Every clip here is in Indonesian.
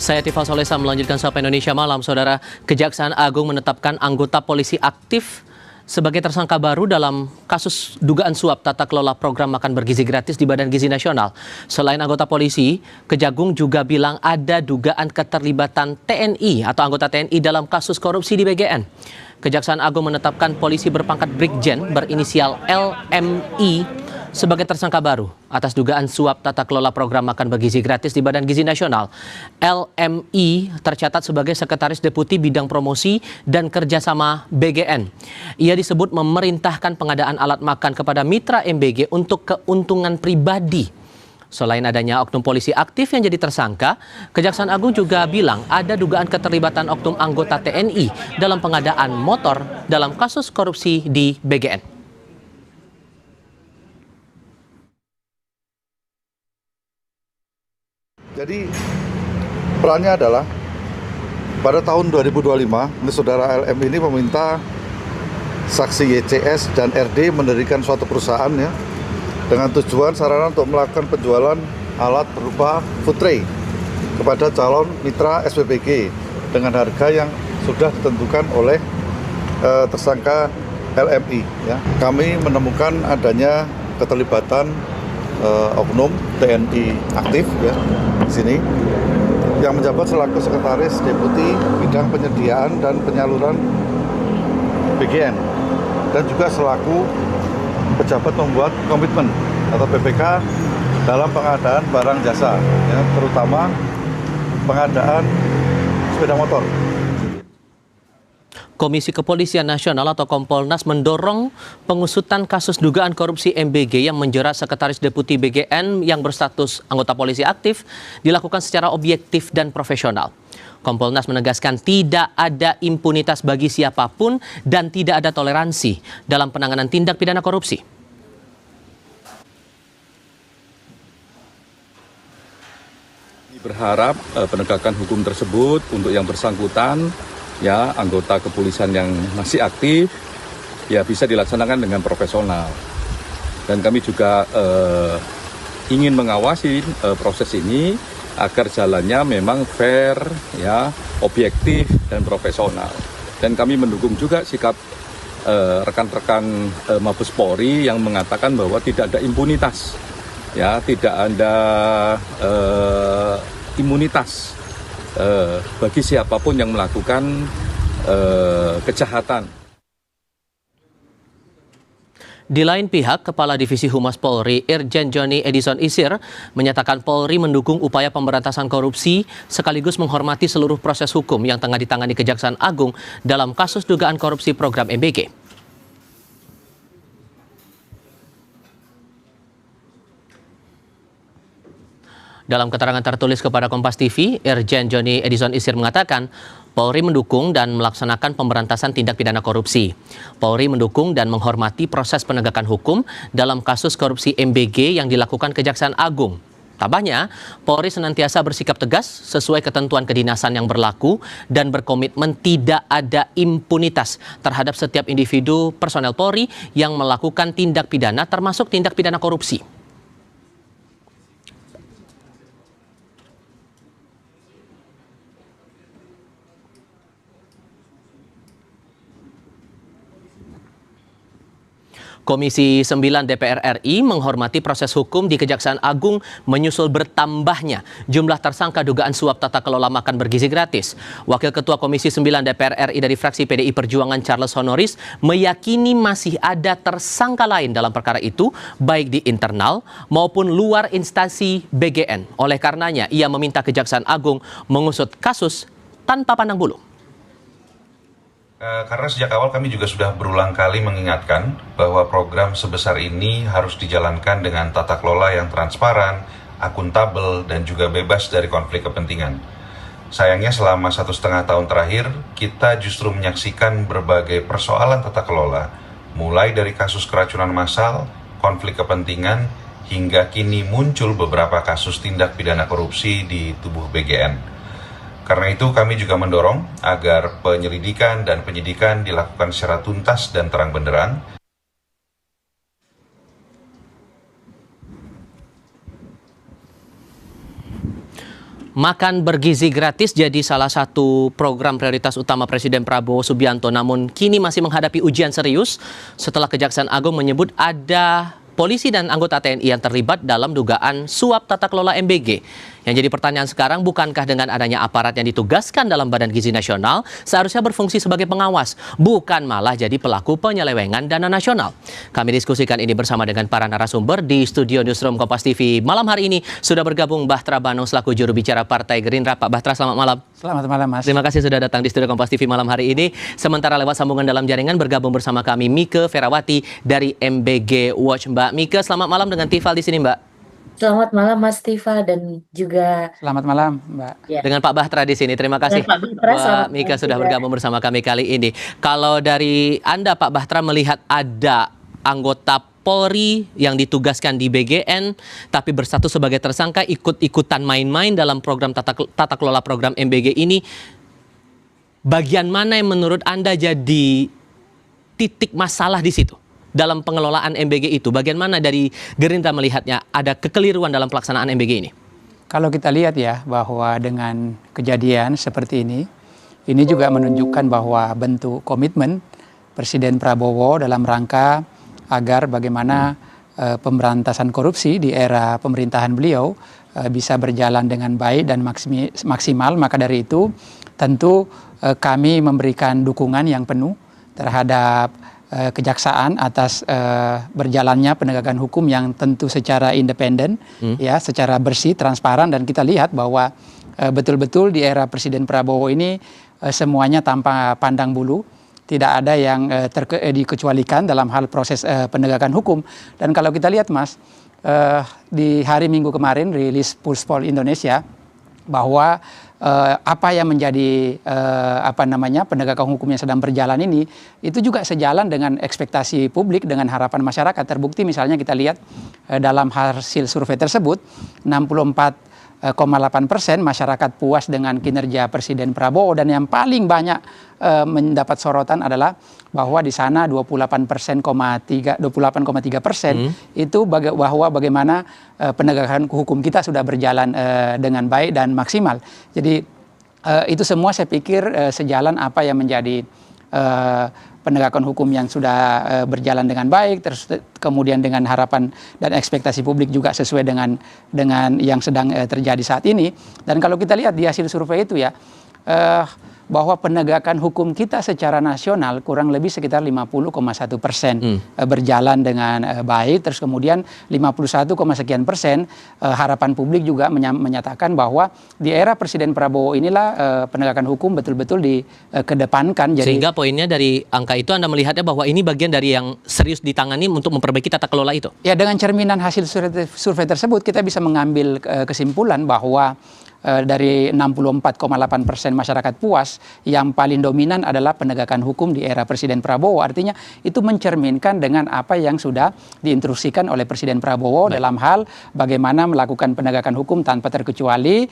Saya Tifa Solesa melanjutkan Sapa Indonesia Malam. Saudara, Kejaksaan Agung menetapkan anggota polisi aktif sebagai tersangka baru dalam kasus dugaan suap tata kelola program makan bergizi gratis di Badan Gizi Nasional. Selain anggota polisi, Kejagung juga bilang ada dugaan keterlibatan TNI atau anggota TNI dalam kasus korupsi di BGN. Kejaksaan Agung menetapkan polisi berpangkat Brigjen berinisial LMI sebagai tersangka baru atas dugaan suap tata kelola program makan bergizi gratis di Badan Gizi Nasional. LMI tercatat sebagai Sekretaris Deputi Bidang Promosi dan Kerjasama BGN. Ia disebut memerintahkan pengadaan alat makan kepada mitra MBG untuk keuntungan pribadi. Selain adanya oknum polisi aktif yang jadi tersangka, Kejaksaan Agung juga bilang ada dugaan keterlibatan oknum anggota TNI dalam pengadaan motor dalam kasus korupsi di BGN. Jadi perannya adalah pada tahun 2025, saudara LM ini meminta saksi YCS dan RD mendirikan suatu perusahaan ya, dengan tujuan sarana untuk melakukan penjualan alat berupa food tray kepada calon mitra SPBG dengan harga yang sudah ditentukan oleh tersangka LMI. Ya. Kami menemukan adanya keterlibatan oknum TNI aktif ya di sini yang menjabat selaku Sekretaris Deputi Bidang Penyediaan dan Penyaluran BGN dan juga selaku pejabat membuat komitmen atau PPK dalam pengadaan barang jasa ya, terutama pengadaan sepeda motor. Komisi Kepolisian Nasional atau Kompolnas mendorong pengusutan kasus dugaan korupsi MBG yang menjerat Sekretaris Deputi BGN yang berstatus anggota polisi aktif dilakukan secara objektif dan profesional. Kompolnas menegaskan tidak ada impunitas bagi siapapun dan tidak ada toleransi dalam penanganan tindak pidana korupsi. Berharap penegakan hukum tersebut untuk yang bersangkutan ya anggota kepolisian yang masih aktif ya bisa dilaksanakan dengan profesional dan kami juga ingin mengawasi proses ini agar jalannya memang fair ya objektif dan profesional dan kami mendukung juga sikap rekan-rekan Mabes Polri yang mengatakan bahwa tidak ada impunitas ya tidak ada imunitas bagi siapapun yang melakukan kejahatan. Di lain pihak, Kepala Divisi Humas Polri, Irjen Joni Edison Isir, menyatakan Polri mendukung upaya pemberantasan korupsi sekaligus menghormati seluruh proses hukum yang tengah ditangani Kejaksaan Agung dalam kasus dugaan korupsi program MBG. Dalam keterangan tertulis kepada Kompas TV, Irjen Joni Edison Isir mengatakan Polri mendukung dan melaksanakan pemberantasan tindak pidana korupsi. Polri mendukung dan menghormati proses penegakan hukum dalam kasus korupsi MBG yang dilakukan Kejaksaan Agung. Tambahnya, Polri senantiasa bersikap tegas sesuai ketentuan kedinasan yang berlaku dan berkomitmen tidak ada impunitas terhadap setiap individu personel Polri yang melakukan tindak pidana termasuk tindak pidana korupsi. Komisi 9 DPR RI menghormati proses hukum di Kejaksaan Agung menyusul bertambahnya jumlah tersangka dugaan suap tata kelola makan bergizi gratis. Wakil Ketua Komisi 9 DPR RI dari fraksi PDI Perjuangan Charles Honoris meyakini masih ada tersangka lain dalam perkara itu, baik di internal maupun luar instansi BGN. Oleh karenanya, ia meminta Kejaksaan Agung mengusut kasus tanpa pandang bulu. Karena sejak awal kami juga sudah berulang kali mengingatkan bahwa program sebesar ini harus dijalankan dengan tata kelola yang transparan, akuntabel, dan juga bebas dari konflik kepentingan. Sayangnya selama 1,5 tahun terakhir, kita justru menyaksikan berbagai persoalan tata kelola, mulai dari kasus keracunan massal, konflik kepentingan, hingga kini muncul beberapa kasus tindak pidana korupsi di tubuh BGN. Karena itu kami juga mendorong agar penyelidikan dan penyidikan dilakukan secara tuntas dan terang benderang. Makan bergizi gratis jadi salah satu program prioritas utama Presiden Prabowo Subianto, namun kini masih menghadapi ujian serius setelah Kejaksaan Agung menyebut ada polisi dan anggota TNI yang terlibat dalam dugaan suap tata kelola MBG. Yang jadi pertanyaan sekarang, bukankah dengan adanya aparat yang ditugaskan dalam Badan Gizi Nasional seharusnya berfungsi sebagai pengawas, bukan malah jadi pelaku penyelewengan dana nasional? Kami diskusikan ini bersama dengan para narasumber di studio Newsroom Kompas TV. Malam hari ini sudah bergabung Bahtra Banung selaku juru bicara Partai Gerindra. Pak Bahtra, selamat malam. Selamat malam, Mas. Terima kasih sudah datang di studio Kompas TV malam hari ini. Sementara lewat sambungan dalam jaringan bergabung bersama kami Mike Ferawati dari MBG Watch. Mbak Mike, selamat malam dengan Tifal di sini, Mbak. Selamat malam Mas Tiva dan juga Selamat malam, Mbak. ya, Dengan Pak Bahtra di sini. Terima kasih Pak Bahtra, Mbak selamat Mika malam sudah juga. bergabung bersama kami kali ini. Kalau dari Anda Pak Bahtra melihat ada anggota Polri yang ditugaskan di BGN tapi berstatus sebagai tersangka ikut-ikutan main-main dalam program tata kelola program MBG ini, bagian mana yang menurut Anda jadi titik masalah di situ? Dalam pengelolaan MBG itu, bagian mana dari Gerindra melihatnya ada kekeliruan dalam pelaksanaan MBG ini? Kalau kita lihat ya bahwa dengan kejadian seperti ini juga menunjukkan bahwa bentuk komitmen Presiden Prabowo dalam rangka agar bagaimana pemberantasan korupsi di era pemerintahan beliau bisa berjalan dengan baik dan maksimal. Maka dari itu tentu kami memberikan dukungan yang penuh terhadap kejaksaan atas berjalannya penegakan hukum yang tentu secara independen, ya, secara bersih, transparan, dan kita lihat bahwa betul-betul di era Presiden Prabowo ini semuanya tanpa pandang bulu, tidak ada yang dikecualikan dalam hal proses penegakan hukum. Dan kalau kita lihat, Mas, di hari Minggu kemarin rilis Pulse Poll Indonesia bahwa apa yang menjadi penegakan hukum yang sedang berjalan ini itu juga sejalan dengan ekspektasi publik, dengan harapan masyarakat. Terbukti misalnya kita lihat dalam hasil survei tersebut 64,8% masyarakat puas dengan kinerja Presiden Prabowo, dan yang paling banyak mendapat sorotan adalah bahwa di sana 28,3% itu bahwa bagaimana penegakan hukum kita sudah berjalan dengan baik dan maksimal. Jadi itu semua saya pikir sejalan apa yang menjadi penegakan hukum yang sudah berjalan dengan baik, terus kemudian dengan harapan dan ekspektasi publik juga sesuai dengan yang sedang terjadi saat ini. Dan kalau kita lihat di hasil survei itu ya, bahwa penegakan hukum kita secara nasional kurang lebih sekitar 50,1% berjalan dengan baik. Terus kemudian 51, sekian persen harapan publik juga menyatakan bahwa di era Presiden Prabowo inilah penegakan hukum betul-betul dikedepankan. Sehingga poinnya dari angka itu Anda melihatnya bahwa ini bagian dari yang serius ditangani untuk memperbaiki tata kelola itu? Ya, dengan cerminan hasil survei tersebut kita bisa mengambil kesimpulan bahwa dari 64,8% masyarakat puas, yang paling dominan adalah penegakan hukum di era Presiden Prabowo. Artinya itu mencerminkan dengan apa yang sudah diinstruksikan oleh Presiden Prabowo dalam hal bagaimana melakukan penegakan hukum tanpa terkecuali,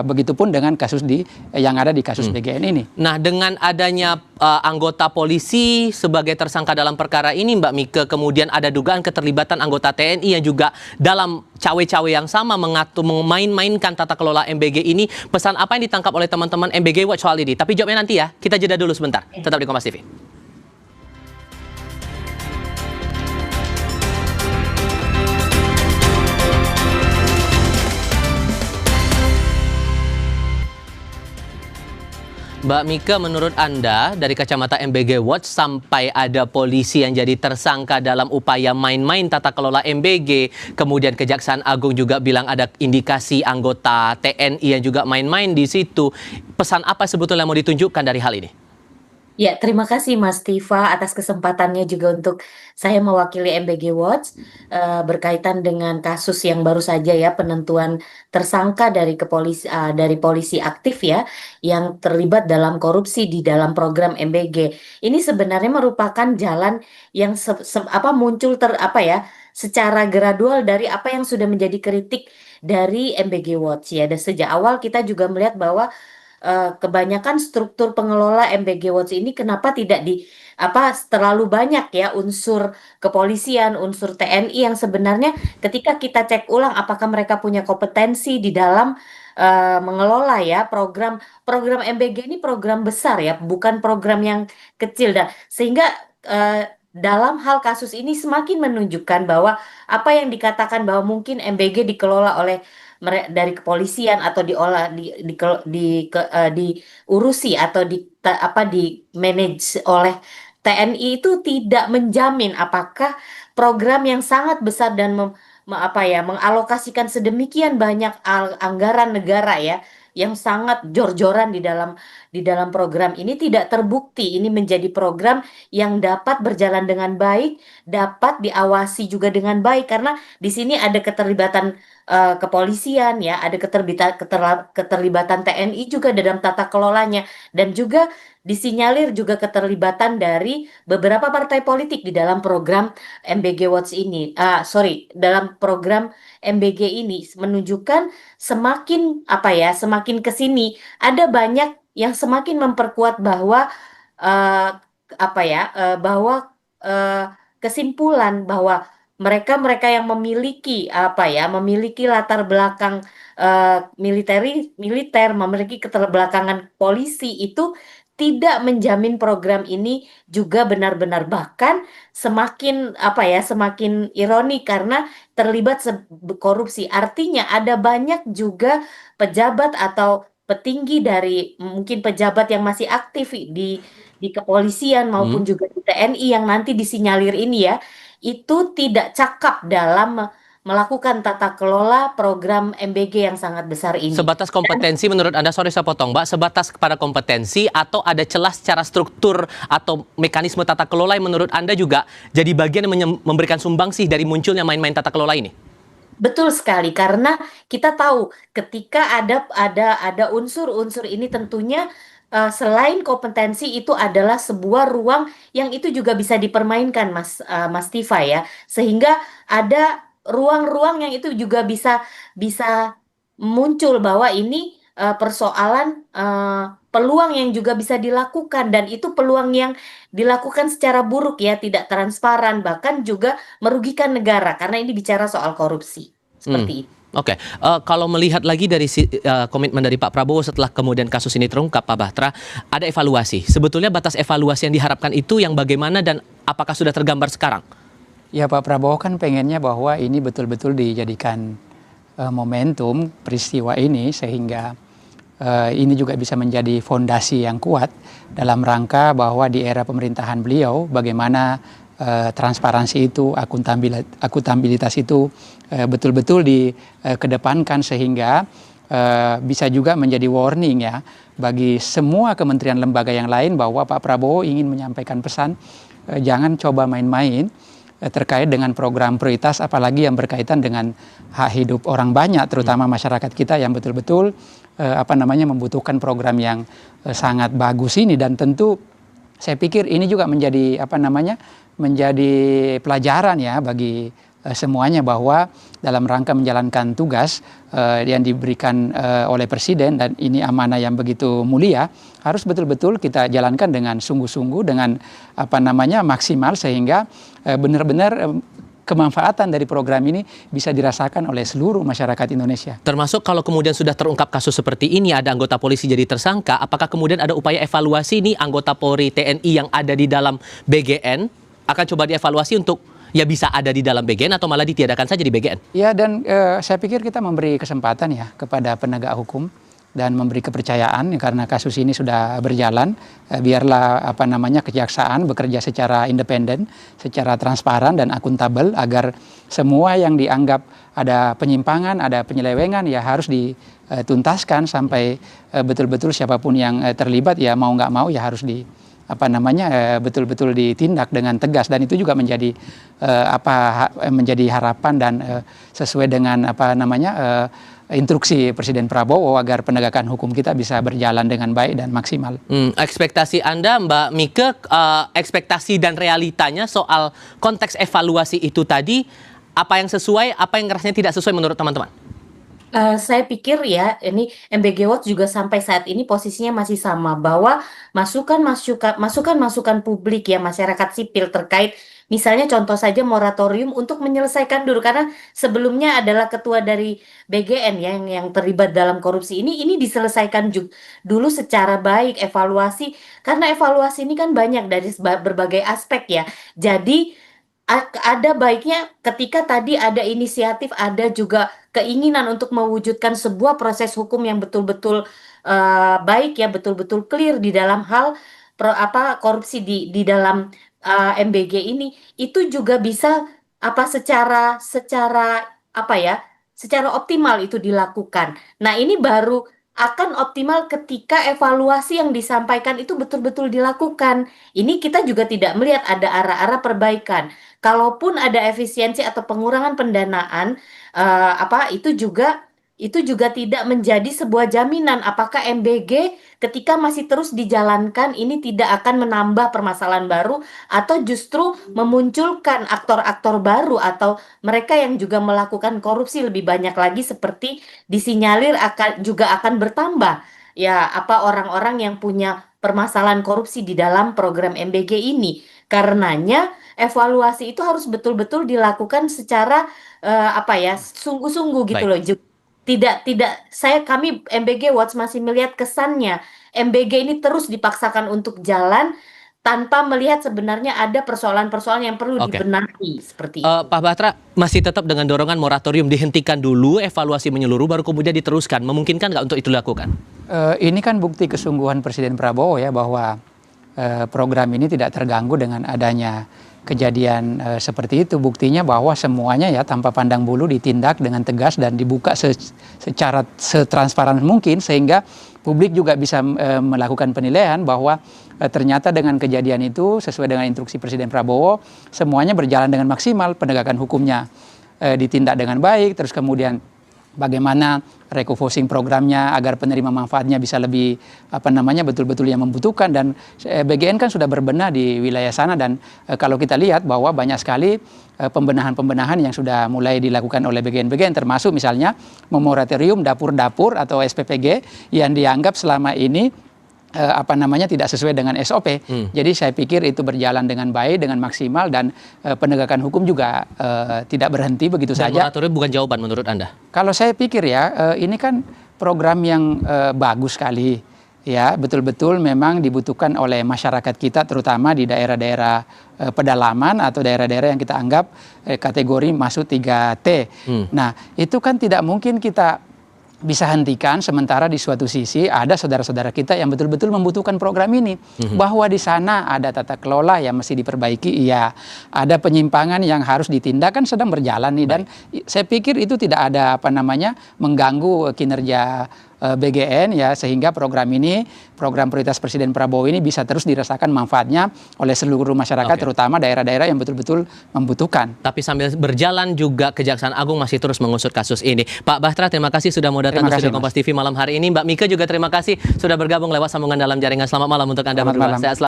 begitupun dengan kasus yang ada di kasus BGN ini. Nah, dengan adanya anggota polisi sebagai tersangka dalam perkara ini, Mbak Mike, kemudian ada dugaan keterlibatan anggota TNI yang juga dalam cawe-cawe yang sama mengatur memain-mainkan tata kelola MBG ini. Pesan apa yang ditangkap oleh teman-teman MBG Watch soal ini? Tapi jawabnya nanti ya. Kita jeda dulu sebentar. Tetap di Kompas TV. Mbak Mika, menurut Anda dari kacamata MBG Watch, sampai ada polisi yang jadi tersangka dalam upaya main-main tata kelola MBG, kemudian Kejaksaan Agung juga bilang ada indikasi anggota TNI yang juga main-main di situ. Pesan apa sebetulnya mau ditunjukkan dari hal ini? ya, terima kasih Mas Tiva atas kesempatannya juga untuk saya mewakili MBG Watch berkaitan dengan kasus yang baru saja ya, penentuan tersangka dari polisi aktif ya yang terlibat dalam korupsi di dalam program MBG. Ini sebenarnya merupakan jalan yang muncul secara gradual dari apa yang sudah menjadi kritik dari MBG Watch ya. Dan sejak awal kita juga melihat bahwa kebanyakan struktur pengelola MBG Watch ini kenapa tidak terlalu banyak ya unsur kepolisian, unsur TNI yang sebenarnya ketika kita cek ulang apakah mereka punya kompetensi di dalam mengelola ya program MBG ini program besar ya, bukan program yang kecil dan sehingga dalam hal kasus ini semakin menunjukkan bahwa apa yang dikatakan bahwa mungkin MBG dikelola oleh dari kepolisian atau diolah diurusi atau di manage oleh TNI itu tidak menjamin apakah program yang sangat besar dan mengalokasikan sedemikian banyak anggaran negara ya yang sangat jor-joran di dalam program ini tidak terbukti ini menjadi program yang dapat berjalan dengan baik, dapat diawasi juga dengan baik karena di sini ada keterlibatan kepolisian ya, ada keterlibatan TNI juga dalam tata kelolanya dan juga disinyalir juga keterlibatan dari beberapa partai politik di dalam program MBG Watch ini. Dalam program MBG ini menunjukkan semakin ke sini ada banyak yang semakin memperkuat bahwa eh, bahwa kesimpulan bahwa mereka yang memiliki latar belakang militer, memiliki keterbelakangan polisi itu tidak menjamin program ini juga benar-benar bahkan semakin ironi karena terlibat korupsi. Artinya ada banyak juga pejabat atau petinggi dari mungkin pejabat yang masih aktif di kepolisian maupun juga di TNI yang nanti disinyalir ini ya, itu tidak cakap dalam melakukan tata kelola program MBG yang sangat besar ini. Sebatas kompetensi menurut Anda, sorry saya potong Mbak, sebatas kepada kompetensi atau ada celah secara struktur atau mekanisme tata kelola yang menurut Anda juga jadi bagian yang memberikan sumbangsih dari munculnya main-main tata kelola ini? Betul sekali, karena kita tahu ketika ada unsur-unsur ini tentunya selain kompetensi itu adalah sebuah ruang yang itu juga bisa dipermainkan Mas Tifa ya. Sehingga ada ruang-ruang yang itu juga bisa muncul bahwa ini persoalan peluang yang juga bisa dilakukan dan itu peluang yang dilakukan secara buruk ya, tidak transparan bahkan juga merugikan negara karena ini bicara soal korupsi seperti itu. Oke, kalau melihat lagi dari komitmen dari Pak Prabowo setelah kemudian kasus ini terungkap, Pak Batra, ada evaluasi. Sebetulnya batas evaluasi yang diharapkan itu yang bagaimana dan apakah sudah tergambar sekarang? Ya, Pak Prabowo kan pengennya bahwa ini betul-betul dijadikan momentum peristiwa ini sehingga ini juga bisa menjadi fondasi yang kuat dalam rangka bahwa di era pemerintahan beliau bagaimana transparansi itu, akuntabilitas itu betul-betul dikedepankan sehingga bisa juga menjadi warning ya bagi semua kementerian lembaga yang lain bahwa Pak Prabowo ingin menyampaikan pesan jangan coba main-main terkait dengan program prioritas apalagi yang berkaitan dengan hak hidup orang banyak terutama masyarakat kita yang betul-betul membutuhkan program yang sangat bagus ini dan tentu saya pikir ini juga menjadi menjadi pelajaran ya bagi semuanya bahwa dalam rangka menjalankan tugas yang diberikan oleh Presiden dan ini amanah yang begitu mulia harus betul-betul kita jalankan dengan sungguh-sungguh dengan maksimal sehingga benar-benar kemanfaatan dari program ini bisa dirasakan oleh seluruh masyarakat Indonesia. Termasuk kalau kemudian sudah terungkap kasus seperti ini, ada anggota polisi jadi tersangka, apakah kemudian ada upaya evaluasi nih anggota Polri TNI yang ada di dalam BGN akan coba dievaluasi untuk ya bisa ada di dalam BGN atau malah ditiadakan saja di BGN? Ya dan saya pikir kita memberi kesempatan ya kepada penegak hukum dan memberi kepercayaan karena kasus ini sudah berjalan biarlah kejaksaan bekerja secara independen, secara transparan dan akuntabel agar semua yang dianggap ada penyimpangan, ada penyelewengan ya harus dituntaskan sampai betul-betul siapapun yang terlibat ya mau nggak mau ya harus betul-betul ditindak dengan tegas dan itu juga menjadi menjadi harapan dan sesuai dengan instruksi Presiden Prabowo agar penegakan hukum kita bisa berjalan dengan baik dan maksimal. Ekspektasi Anda Mbak Mike, ekspektasi dan realitanya soal konteks evaluasi itu tadi, apa yang sesuai, apa yang rasanya tidak sesuai menurut teman-teman? Saya pikir ya, ini MBG Watch juga sampai saat ini posisinya masih sama, bahwa masukan-masukan publik ya masyarakat sipil terkait, misalnya contoh saja moratorium untuk menyelesaikan dulu, karena sebelumnya adalah ketua dari BGN yang terlibat dalam korupsi ini diselesaikan dulu secara baik, evaluasi, karena evaluasi ini kan banyak dari berbagai aspek ya. Jadi ada baiknya ketika tadi ada inisiatif, ada juga keinginan untuk mewujudkan sebuah proses hukum yang betul-betul baik ya, betul-betul clear di dalam hal korupsi di dalam MBG ini, itu juga bisa secara secara apa ya, secara optimal itu dilakukan. Nah, ini baru akan optimal ketika evaluasi yang disampaikan itu betul-betul dilakukan. Ini kita juga tidak melihat ada arah-arah perbaikan. Kalaupun ada efisiensi atau pengurangan pendanaan, itu juga tidak menjadi sebuah jaminan apakah MBG ketika masih terus dijalankan ini tidak akan menambah permasalahan baru atau justru memunculkan aktor-aktor baru atau mereka yang juga melakukan korupsi lebih banyak lagi, seperti disinyalir akan bertambah ya orang-orang yang punya permasalahan korupsi di dalam program MBG ini. Karenanya evaluasi itu harus betul-betul dilakukan secara sungguh-sungguh gitu Baik. loh. Kami MBG Watch masih melihat kesannya MBG ini terus dipaksakan untuk jalan tanpa melihat sebenarnya ada persoalan-persoalan yang perlu Oke. dibenahi seperti itu. Pak Batra masih tetap dengan dorongan moratorium dihentikan dulu, evaluasi menyeluruh, baru kemudian diteruskan. Memungkinkan nggak untuk itu dilakukan? Ini kan bukti kesungguhan Presiden Prabowo ya, bahwa program ini tidak terganggu dengan adanya kejadian seperti itu. Buktinya bahwa semuanya ya tanpa pandang bulu ditindak dengan tegas dan dibuka secara setransparan mungkin, sehingga publik juga bisa melakukan penilaian bahwa ternyata dengan kejadian itu sesuai dengan instruksi Presiden Prabowo semuanya berjalan dengan maksimal, penegakan hukumnya ditindak dengan baik, terus kemudian bagaimana refocusing programnya agar penerima manfaatnya bisa lebih betul-betul yang membutuhkan, dan BGN kan sudah berbenah di wilayah sana, dan kalau kita lihat bahwa banyak sekali pembenahan-pembenahan yang sudah mulai dilakukan oleh BGN termasuk misalnya memoratorium dapur-dapur atau SPPG yang dianggap selama ini tidak sesuai dengan SOP. Jadi saya pikir itu berjalan dengan baik, dengan maksimal, dan penegakan hukum juga tidak berhenti begitu Dan saja. moratorium bukan jawaban menurut Anda? Kalau saya pikir ya, ini kan program yang bagus sekali. Ya, betul-betul memang dibutuhkan oleh masyarakat kita, terutama di daerah-daerah pedalaman atau daerah-daerah yang kita anggap kategori masuk 3T. Nah, itu kan tidak mungkin kita bisa hentikan sementara di suatu sisi ada saudara-saudara kita yang betul-betul membutuhkan program ini. Bahwa di sana ada tata kelola yang mesti diperbaiki, iya. Ada penyimpangan yang harus ditindak, kan sedang berjalan nih. Dan saya pikir itu tidak ada mengganggu kinerja BGN ya, sehingga program prioritas Presiden Prabowo ini bisa terus dirasakan manfaatnya oleh seluruh masyarakat, terutama daerah-daerah yang betul-betul membutuhkan. Tapi sambil berjalan juga Kejaksaan Agung masih terus mengusut kasus ini. Pak Batra, terima kasih sudah mau datang ke studio Kompas TV malam hari ini. Mbak Mika juga terima kasih sudah bergabung lewat sambungan dalam jaringan. Selamat malam untuk Anda berdua. Sehat selalu.